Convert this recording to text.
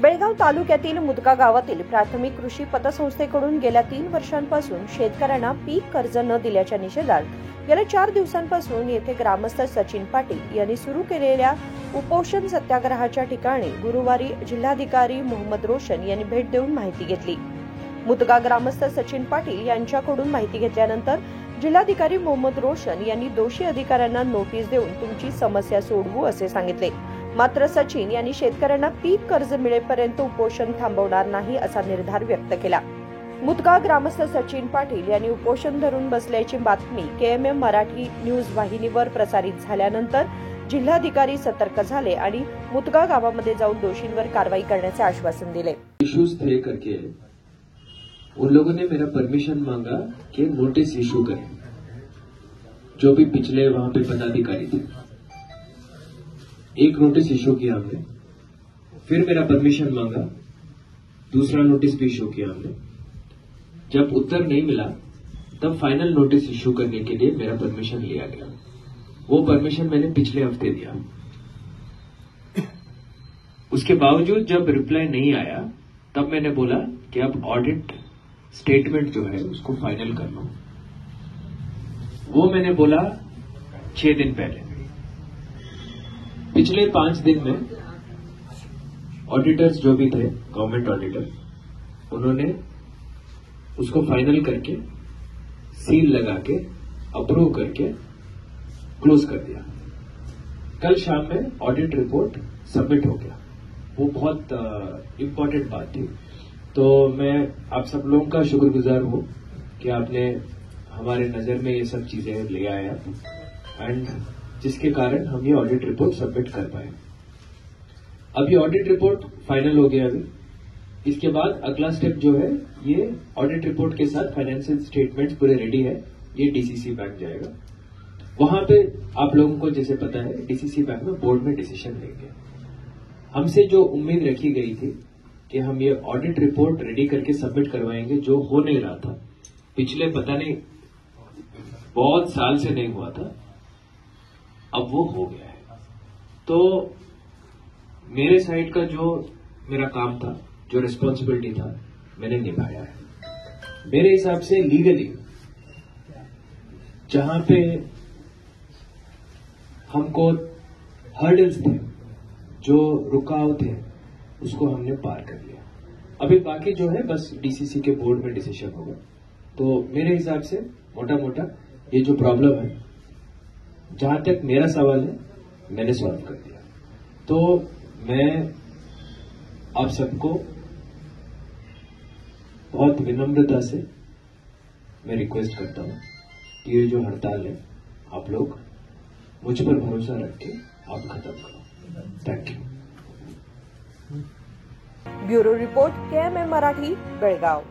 बेळगाव तालुक्यातील मुदगा गावातील प्राथमिक कृषी पतसंस्थेकडून गेल्या 3 वर्षांपासून शेतकऱ्यांना पीक कर्ज न दिल्याच्या निषेधार्थ गेल्या 4 दिवसांपासून येथे ग्रामस्थ सचिन पाटील यांनी सुरू केलेल्या उपोषण सत्याग्रहाच्या ठिकाणी गुरुवारी जिल्हाधिकारी मोहम्मद रोशन यांनी भेट देऊन माहिती घेतली। मुदगा ग्रामस्थ सचिन पाटील यांच्याकडून माहिती घेतल्यानंतर जिल्हाधिकारी मोहम्मद रोशन यांनी दोषी अधिकाऱ्यांना नोटीस देऊन तुमची समस्या सोडवू असे सांगितले। मात्र सचिन यांनी शेतकऱ्यांना पीक कर्ज मिळेपर्यंत उपोषण थांबवणार नाही असा निर्धार व्यक्त केला। मुदगा ग्रामस्थ सचिन पाटील यांनी उपोषण धरून बसल्याची बातमी KMM मराठी न्यूज वाहिनीवर प्रसारित झाल्यानंतर जिल्हाधिकारी सतर्क झाले आणि मुदगा गावामध्ये जाऊन दोषींवर कारवाई करण्याचे आश्वासन दिले। इश्यूज तय करके उन लोगों ने मेरा परमिशन मांगा कि नोटिस इशू करें। जो भी पिछले वहां पे पदाधिकारी थे, एक नोटिस इशू किया हमने, फिर मेरा परमिशन मांगा, दूसरा नोटिस भी इशू किया हमने। जब उत्तर नहीं मिला तब फाइनल नोटिस इशू करने के लिए मेरा परमिशन लिया गया। वो परमिशन मैंने पिछले हफ्ते दिया। उसके बावजूद जब रिप्लाई नहीं आया तब मैंने बोला कि अब ऑडिट स्टेटमेंट जो है उसको फाइनल कर लो। वो मैंने बोला 6 दिन पहले। पिछले 5 दिन में ऑडिटर्स जो भी थे, गवर्नमेंट ऑडिटर, उन्होंने उसको फाइनल करके सील लगा के अप्रूव करके क्लोज कर दिया। कल शाम में ऑडिट रिपोर्ट सबमिट हो गया। वो बहुत इंपॉर्टेंट बात थी। तो मैं आप सब लोगों का शुक्रगुजार हूं कि आपने हमारे नजर में ये सब चीजें ले आया एंड जिसके कारण हम ये ऑडिट रिपोर्ट सबमिट कर पाए। अब ये ऑडिट रिपोर्ट फाइनल हो गया। अभी इसके बाद अगला स्टेप जो है, ये ऑडिट रिपोर्ट के साथ फाइनेंशियल स्टेटमेंट्स पूरे रेडी है, ये DCC बैंक जाएगा। वहां पे आप लोगों को जैसे पता है, DCC बैंक में बोर्ड में डिसीजन लेंगे। हमसे जो उम्मीद रखी गई थी कि हम ये ऑडिट रिपोर्ट रेडी करके सबमिट करवाएंगे, जो हो नहीं रहा था, पिछले पता नहीं बहुत साल से नहीं हुआ था, अब वो हो गया है। तो मेरे साइड का जो मेरा काम था, जो रिस्पॉन्सिबिलिटी था, मैंने निभाया है। मेरे हिसाब से लीगली जहां पे हमको हर्डल्स थे, जो रुकावट थे, उसको हमने पार कर लिया। अभी बाकी जो है बस DCC के बोर्ड में डिसीजन होगा। तो मेरे हिसाब से मोटा मोटा ये जो प्रॉब्लम है, जहां तक मेरा सवाल है, मैंने सॉल्व कर दिया। तो मैं आप सबको बहुत विनम्रता से मैं रिक्वेस्ट करता हूं कि ये जो हड़ताल है, आप लोग मुझ पर भरोसा रख के आप खत्म करो। Thank you. Bureau report KMM Marathi, Belgaum.